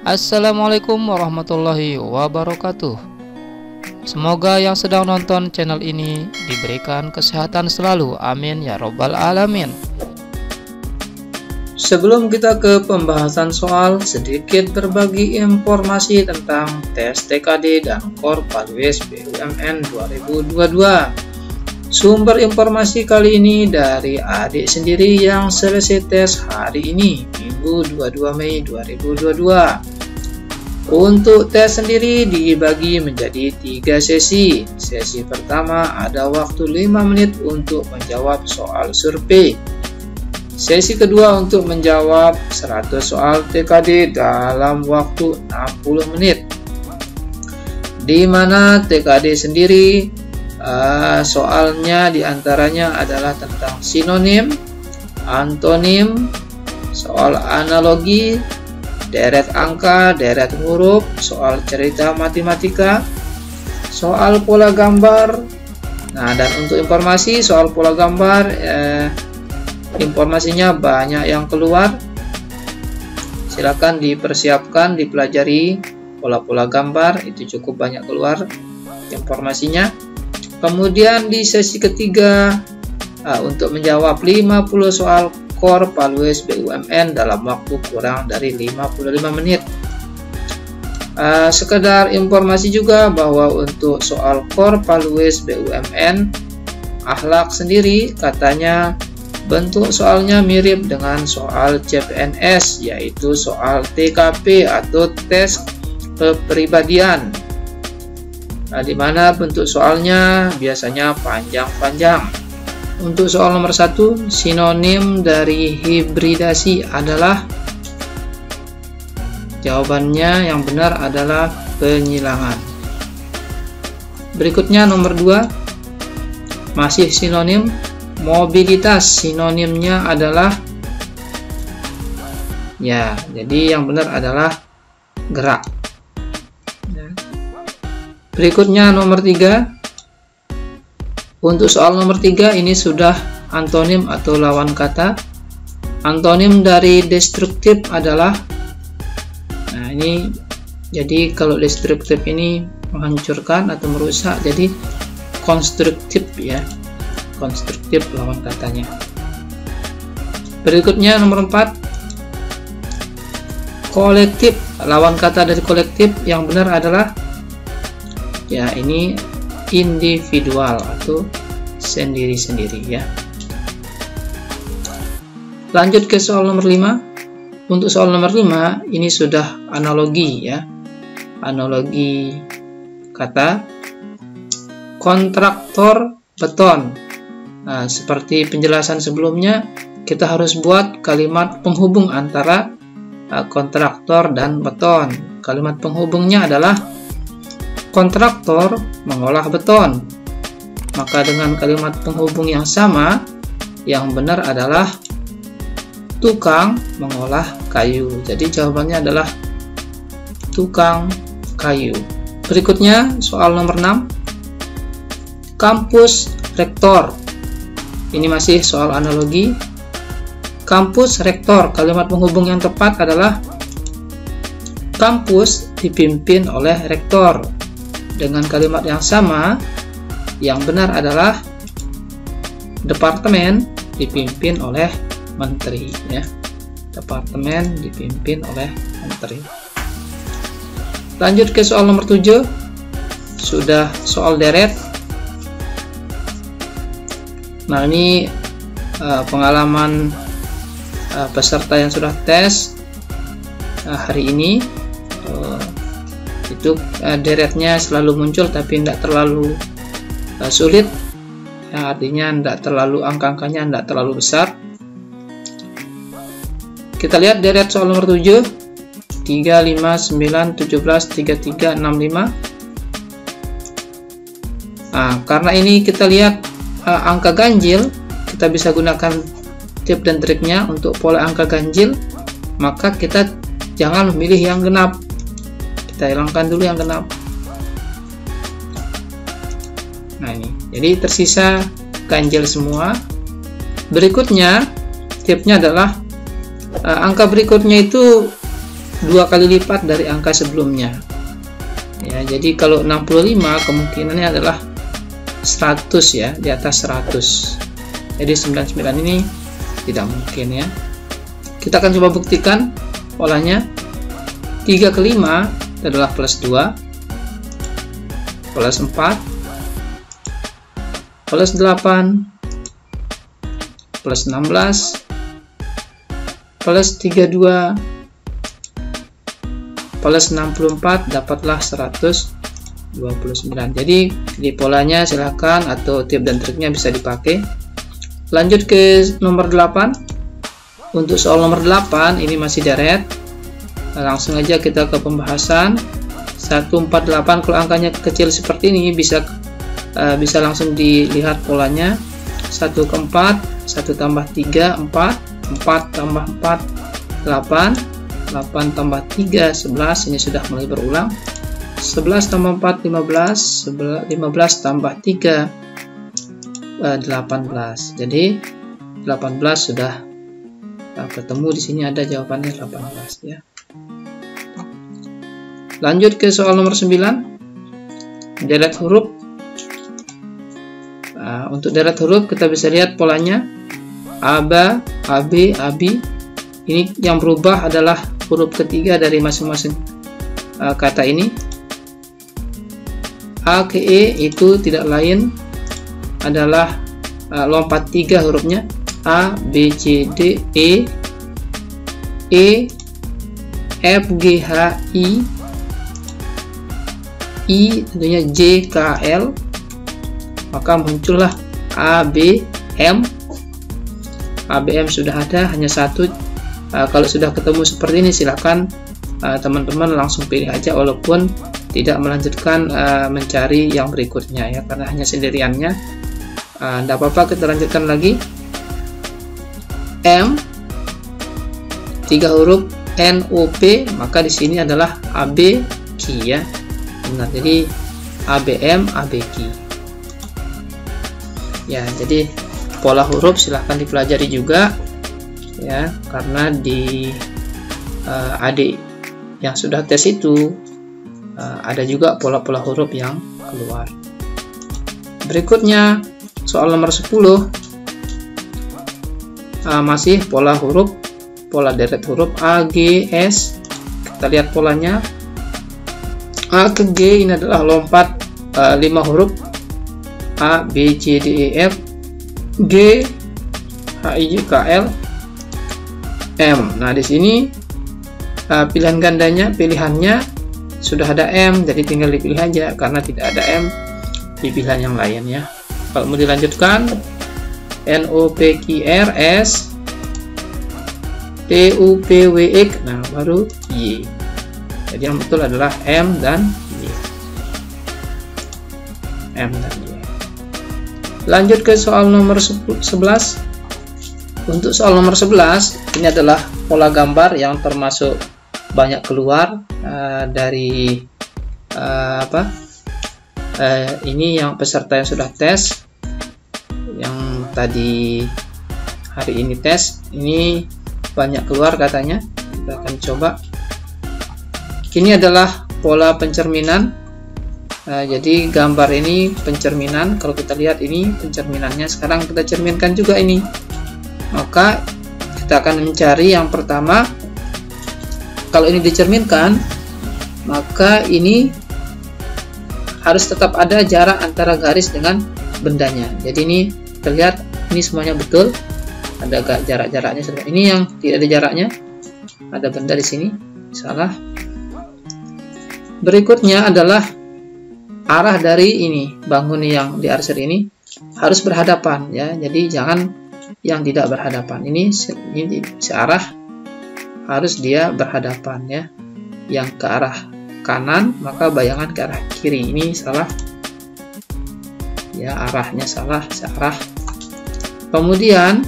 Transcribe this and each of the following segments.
Assalamualaikum warahmatullahi wabarakatuh. Semoga yang sedang nonton channel ini diberikan kesehatan selalu, amin ya robbal alamin. Sebelum kita ke pembahasan soal, sedikit berbagi informasi tentang tes TKD dan KOR Paluis BUMN 2022. Sumber informasi kali ini dari adik sendiri yang selesai tes hari ini, Minggu 22 Mei 2022. Untuk tes sendiri dibagi menjadi 3 sesi. Sesi pertama ada waktu 5 menit untuk menjawab soal survei. Sesi kedua untuk menjawab 100 soal TKD dalam waktu 60 menit. Di mana TKD sendiri soalnya diantaranya adalah tentang sinonim, antonim, soal analogi, deret angka, deret huruf, soal cerita matematika, soal pola gambar. Nah, dan untuk informasi soal pola gambar, informasinya banyak yang keluar. Silakan dipersiapkan, dipelajari pola-pola gambar, itu cukup banyak keluar informasinya. Kemudian di sesi ketiga untuk menjawab 50 soal KOR Paluis BUMN dalam waktu kurang dari 55 menit. Sekedar informasi juga bahwa untuk soal KOR Paluis BUMN akhlak sendiri katanya bentuk soalnya mirip dengan soal CPNS, yaitu soal TKP atau tes kepribadian. Di mana bentuk soalnya biasanya panjang-panjang. Untuk soal nomor 1, sinonim dari hibridasi adalah, jawabannya yang benar adalah penyilangan. Berikutnya nomor 2, masih sinonim, mobilitas, sinonimnya adalah, ya, jadi yang benar adalah gerak. Berikutnya nomor 3, untuk soal nomor 3 ini sudah antonim atau lawan kata. Antonim dari destruktif adalah, nah ini, jadi kalau destruktif ini menghancurkan atau merusak, jadi konstruktif ya, konstruktif lawan katanya. Berikutnya nomor 4, kolektif, lawan kata dari kolektif yang benar adalah, ya ini individual atau sendiri-sendiri ya. Lanjut ke soal nomor 5. Untuk soal nomor 5 ini sudah analogi ya. Analogi kata kontraktor beton. Nah, seperti penjelasan sebelumnya, kita harus buat kalimat penghubung antara kontraktor dan beton. Kalimat penghubungnya adalah kontraktor mengolah beton. Maka dengan kalimat penghubung yang sama, yang benar adalah tukang mengolah kayu. Jadi jawabannya adalah tukang kayu. Berikutnya soal nomor 6, kampus rektor. Ini masih soal analogi. Kampus rektor, kalimat penghubung yang tepat adalah kampus dipimpin oleh rektor. Dengan kalimat yang sama, yang benar adalah departemen dipimpin oleh menteri ya. Departemen dipimpin oleh menteri. Lanjut ke soal nomor 7. Sudah soal deret. Nah, ini pengalaman peserta yang sudah tes hari ini. Itu deretnya selalu muncul tapi tidak terlalu sulit ya, artinya tidak terlalu, angka-angkanya tidak terlalu besar. Kita lihat deret soal nomor 7, 3, 5, 9, 17, 33, 65. Nah, karena ini kita lihat angka ganjil, kita bisa gunakan tip dan triknya untuk pola angka ganjil. Maka kita jangan memilih yang genap, kita hilangkan dulu yang genap. Nah ini, jadi tersisa ganjil semua. Berikutnya tipnya adalah angka berikutnya itu 2 kali lipat dari angka sebelumnya. Ya, jadi kalau 65 kemungkinannya adalah 100 ya, di atas 100. Jadi 99 ini tidak mungkin ya. Kita akan coba buktikan polanya. 3 ke 5 adalah plus 2, plus 4, plus 8, plus 16, plus 32, plus 64, dapatlah 129. Jadi di polanya silahkan, atau tip dan triknya bisa dipakai. Lanjut ke nomor 8. Untuk soal nomor 8 ini masih deret. Langsung aja kita ke pembahasan. 148 kalau angkanya kecil seperti ini bisa langsung dilihat polanya. 1 ke 4, 1 tambah 3, 4, 4 tambah 4, 8, 8 tambah 3, 11, ini sudah mulai berulang. 11 tambah 4, 15, 15 tambah 3, 18. Jadi 18 sudah ketemu di sini, ada jawabannya 18 ya. Lanjut ke soal nomor 9. Deret huruf. Untuk deret huruf kita bisa lihat polanya. Aba, AB, Abi. Ini yang berubah adalah huruf ketiga dari masing-masing kata ini. A ke E itu tidak lain adalah lompat 3 hurufnya. A, B, C, D, E, F, G, H, I tentunya J, K, L. Maka muncullah ABM. ABM sudah ada, hanya satu. Kalau sudah ketemu seperti ini, silakan teman-teman langsung pilih aja, walaupun tidak melanjutkan mencari yang berikutnya ya, karena hanya sendiriannya. Tidak apa-apa, kita lanjutkan lagi. M 3 huruf, NOP, maka di sini adalah ABQ ya. Benar, jadi ABM, ABQ. Ya, jadi pola huruf silahkan dipelajari juga ya, karena di adik yang sudah tes itu ada juga pola-pola huruf yang keluar. Berikutnya soal nomor 10, masih pola huruf, pola deret huruf A, G, S. Kita lihat polanya. A ke G ini adalah lompat 5 huruf. A, B, C, D, E, F, G, H, I, J, K, L, M. Nah, di sini pilihan gandanya, pilihannya sudah ada M, jadi tinggal dipilih aja, karena tidak ada M di pilihan yang lain ya. Kalau mau dilanjutkan, N, O, P, Q, R, S, T, U, P, W, X, nah baru Y. Jadi yang betul adalah M dan Y. M dan Y. Lanjut ke soal nomor 11. Untuk soal nomor 11, ini adalah pola gambar yang termasuk banyak keluar dari ini yang peserta yang sudah tes, yang tadi hari ini tes, ini banyak keluar katanya. Kita akan coba. Ini adalah pola pencerminan. Jadi gambar ini pencerminan. Kalau kita lihat ini pencerminannya, sekarang kita cerminkan juga ini. Maka kita akan mencari yang pertama. Kalau ini dicerminkan, maka ini harus tetap ada jarak antara garis dengan bendanya. Jadi ini terlihat ini semuanya betul, ada jarak-jaraknya. Ini yang tidak ada jaraknya, ada benda di sini, salah. Berikutnya adalah arah dari ini bangun yang diarsir ini harus berhadapan ya. Jadi jangan yang tidak berhadapan. Ini searah, harus dia berhadapan ya. Yang ke arah kanan maka bayangan ke arah kiri. Ini salah ya, arahnya salah, searah. Kemudian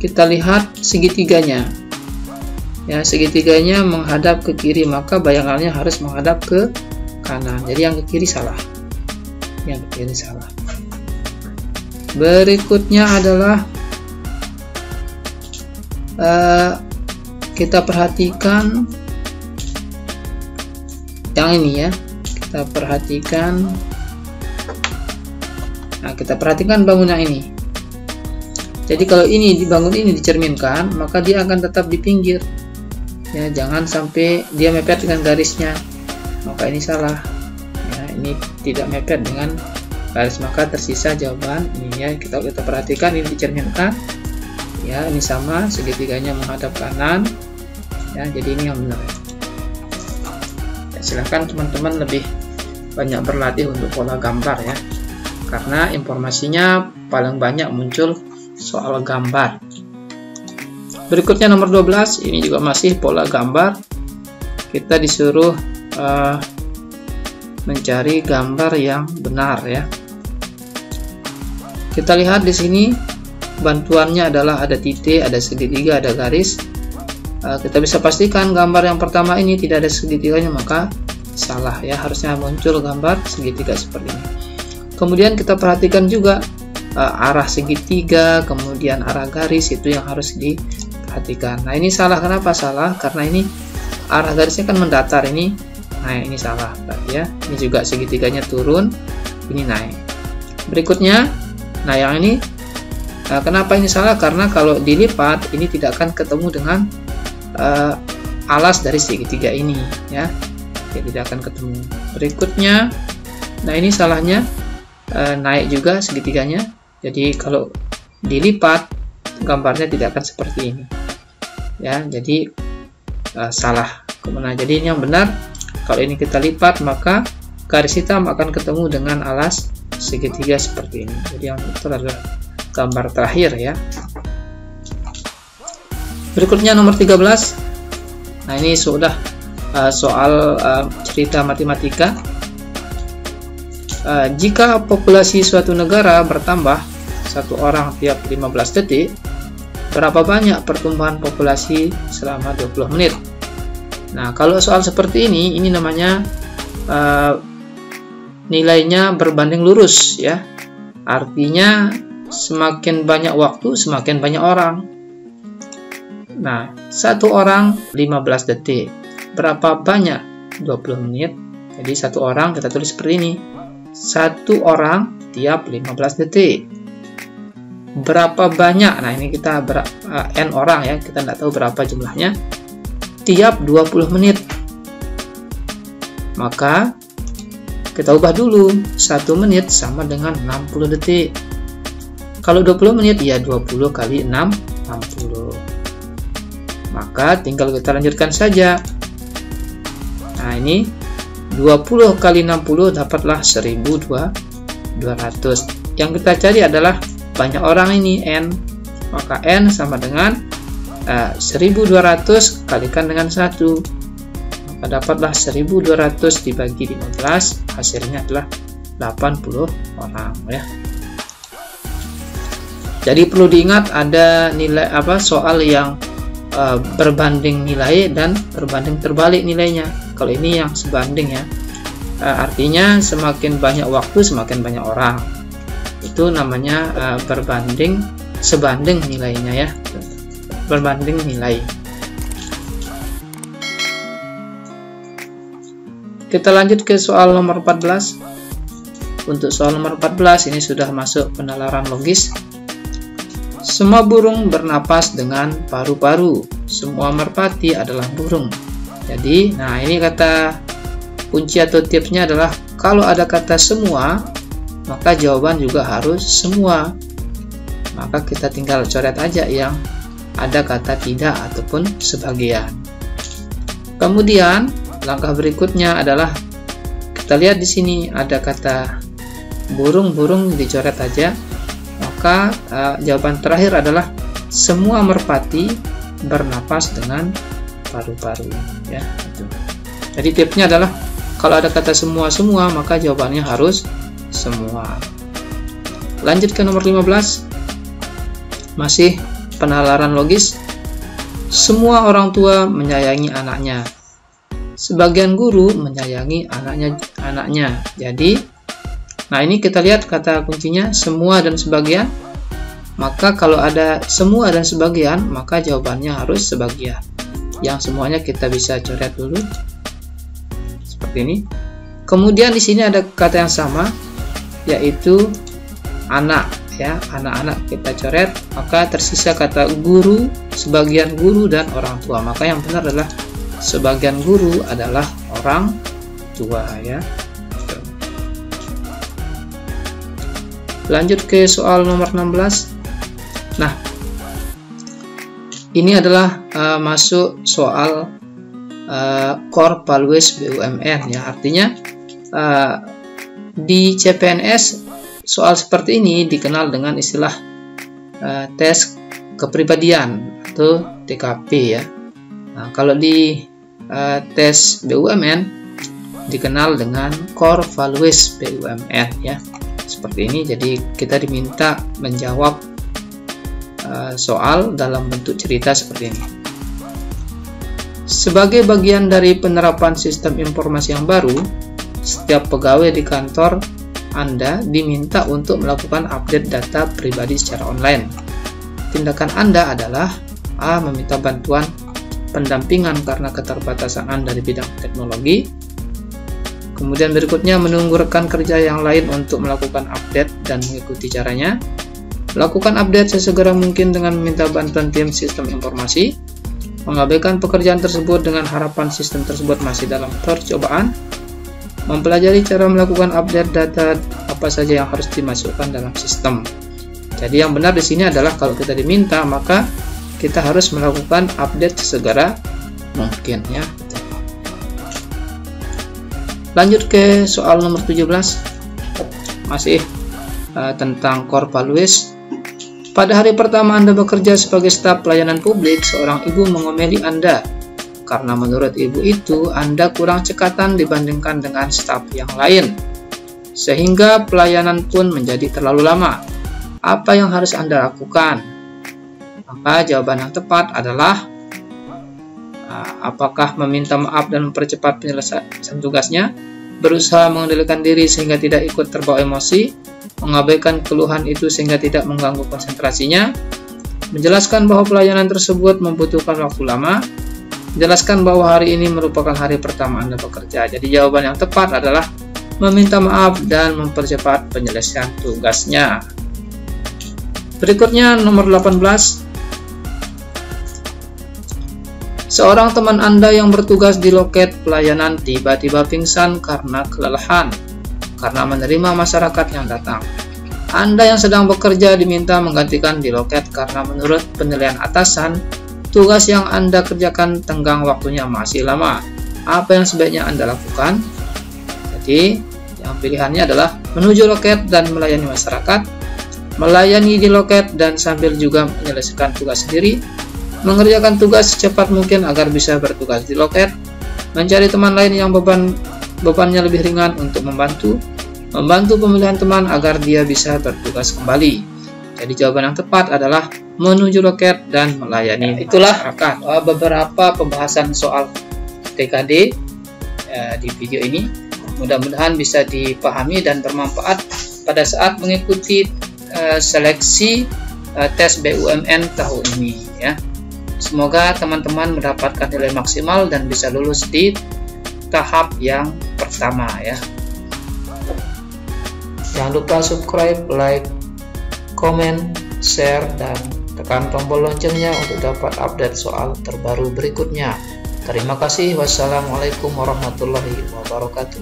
kita lihat segitiganya ya, segitiganya menghadap ke kiri, maka bayangannya harus menghadap ke kanan. Jadi yang ke kiri salah, yang ke kiri salah. Berikutnya adalah kita perhatikan yang ini ya, kita perhatikan. Nah, kita perhatikan bangunan ini. Jadi kalau ini dibangun ini dicerminkan, maka dia akan tetap di pinggir. Ya, jangan sampai dia mepet dengan garisnya. Maka ini salah. Ya, ini tidak mepet dengan garis, maka tersisa jawaban ini ya. Kita perhatikan ini dicerminkan. Ya, ini sama, segitiganya menghadap kanan. Ya, jadi ini yang benar. Ya, silahkan teman-teman lebih banyak berlatih untuk pola gambar ya. Karena informasinya paling banyak muncul soal gambar. Berikutnya nomor 12, ini juga masih pola gambar. Kita disuruh mencari gambar yang benar ya. Kita lihat di sini bantuannya adalah ada titik, ada segitiga, ada garis. Kita bisa pastikan gambar yang pertama ini tidak ada segitiganya, maka salah ya, harusnya muncul gambar segitiga seperti ini. Kemudian kita perhatikan juga arah segitiga, kemudian arah garis, itu yang harus diperhatikan. Nah, ini salah. Kenapa salah? Karena ini arah garisnya kan mendatar ini. Nah, ini salah berarti ya. Ini juga segitiganya turun, ini naik. Berikutnya, nah yang ini kenapa ini salah? Karena kalau dilipat ini tidak akan ketemu dengan alas dari segitiga ini ya. Tidak akan ketemu. Berikutnya, nah ini salahnya naik juga segitiganya. Jadi kalau dilipat gambarnya tidak akan seperti ini ya. Jadi salah. Kemudian jadi ini yang benar, kalau ini kita lipat maka garis hitam akan ketemu dengan alas segitiga seperti ini. Jadi yang itu adalah gambar terakhir ya. Berikutnya nomor 13. Nah, ini sudah soal cerita matematika. Jika populasi suatu negara bertambah 1 orang tiap 15 detik, berapa banyak pertumbuhan populasi selama 20 menit? Nah, kalau soal seperti ini namanya nilainya berbanding lurus ya. Artinya semakin banyak waktu, semakin banyak orang. Nah, 1 orang 15 detik. Berapa banyak? 20 menit. Jadi 1 orang kita tulis seperti ini. 1 orang tiap 15 detik. Berapa banyak? Nah, ini kita n orang ya, kita tidak tahu berapa jumlahnya. Tiap 20 menit. Maka kita ubah dulu. 1 menit sama dengan 60 detik. Kalau 20 menit ya 20 kali 6, 60. Maka tinggal kita lanjutkan saja. Nah, ini 20 kali 60 dapatlah 1200. Yang kita cari adalah banyak orang ini, n. Maka n sama dengan 1200 kalikan dengan 1. Maka dapatlah 1200 dibagi 15, hasilnya adalah 80 orang ya. Jadi perlu diingat ada nilai soal yang berbanding nilai dan berbanding terbalik nilainya. Kalau ini yang sebanding ya, artinya semakin banyak waktu semakin banyak orang. Itu namanya berbanding, sebanding nilainya ya, berbanding nilai. Kita lanjut ke soal nomor 14. Untuk soal nomor 14 ini sudah masuk penalaran logis. Semua burung bernapas dengan paru-paru. Semua merpati adalah burung. Jadi, nah ini kata kunci atau tipsnya adalah kalau ada kata semua, maka jawaban juga harus semua. Maka kita tinggal coret aja yang ada kata tidak ataupun sebagian. Kemudian langkah berikutnya adalah kita lihat di sini ada kata burung-burung, dicoret aja. Maka jawaban terakhir adalah semua merpati bernapas dengan paru-paru ya. Jadi tipsnya adalah kalau ada kata semua maka jawabannya harus semua. Lanjut ke nomor 15. Masih penalaran logis. Semua orang tua menyayangi anaknya. Sebagian guru menyayangi anaknya. Jadi, nah ini kita lihat kata kuncinya semua dan sebagian. Maka kalau ada semua dan sebagian, maka jawabannya harus sebagian. Yang semuanya kita bisa coret dulu seperti ini. Kemudian di sini ada kata yang sama, yaitu anak ya, anak-anak kita coret, maka tersisa kata guru, sebagian guru, dan orang tua. Maka yang benar adalah sebagian guru adalah orang tua ya. Lanjut ke soal nomor 16. Nah, ini adalah masuk soal Core Values BUMN ya. Artinya di CPNS soal seperti ini dikenal dengan istilah tes kepribadian atau TKP ya. Nah, kalau di tes BUMN dikenal dengan Core Values BUMN ya. Seperti ini. Jadi kita diminta menjawab soal dalam bentuk cerita seperti ini. Sebagai bagian dari penerapan sistem informasi yang baru, setiap pegawai di kantor Anda diminta untuk melakukan update data pribadi secara online. Tindakan Anda adalah A. Meminta bantuan pendampingan karena keterbatasan Anda di bidang teknologi. Kemudian berikutnya, menunggu rekan kerja yang lain untuk melakukan update dan mengikuti caranya. Lakukan update sesegera mungkin dengan meminta bantuan tim sistem informasi. Mengabaikan pekerjaan tersebut dengan harapan sistem tersebut masih dalam percobaan. Mempelajari cara melakukan update data apa saja yang harus dimasukkan dalam sistem. Jadi yang benar di sini adalah kalau kita diminta, maka kita harus melakukan update sesegera mungkin ya. Lanjut ke soal nomor 17, masih tentang Core Values. Pada hari pertama Anda bekerja sebagai staf pelayanan publik, seorang ibu mengomeli Anda karena menurut ibu itu Anda kurang cekatan dibandingkan dengan staf yang lain, sehingga pelayanan pun menjadi terlalu lama. Apa yang harus Anda lakukan? Maka jawaban yang tepat adalah apakah meminta maaf dan mempercepat penyelesaian tugasnya, berusaha mengendalikan diri sehingga tidak ikut terbawa emosi, mengabaikan keluhan itu sehingga tidak mengganggu konsentrasinya, menjelaskan bahwa pelayanan tersebut membutuhkan waktu lama, menjelaskan bahwa hari ini merupakan hari pertama Anda bekerja. Jadi jawaban yang tepat adalah meminta maaf dan mempercepat penyelesaian tugasnya. Berikutnya nomor 18. Seorang teman Anda yang bertugas di loket pelayanan tiba-tiba pingsan karena kelelahan karena menerima masyarakat yang datang. Anda yang sedang bekerja diminta menggantikan di loket karena menurut penilaian atasan, tugas yang Anda kerjakan tenggang waktunya masih lama. Apa yang sebaiknya Anda lakukan? Jadi, yang pilihannya adalah menuju loket dan melayani masyarakat, melayani di loket dan sambil juga menyelesaikan tugas sendiri, mengerjakan tugas secepat mungkin agar bisa bertugas di loket, mencari teman lain yang bebannya lebih ringan untuk membantu pemilihan teman agar dia bisa bertugas kembali. Jadi jawaban yang tepat adalah menuju loket dan melayani. Itulah beberapa pembahasan soal TKD di video ini. Mudah-mudahan bisa dipahami dan bermanfaat pada saat mengikuti seleksi tes BUMN tahun ini ya. Semoga teman-teman mendapatkan nilai maksimal dan bisa lulus di tahap yang pertama ya. Jangan lupa subscribe, like, komen, share, dan tekan tombol loncengnya untuk dapat update soal terbaru berikutnya. Terima kasih. Wassalamualaikum warahmatullahi wabarakatuh.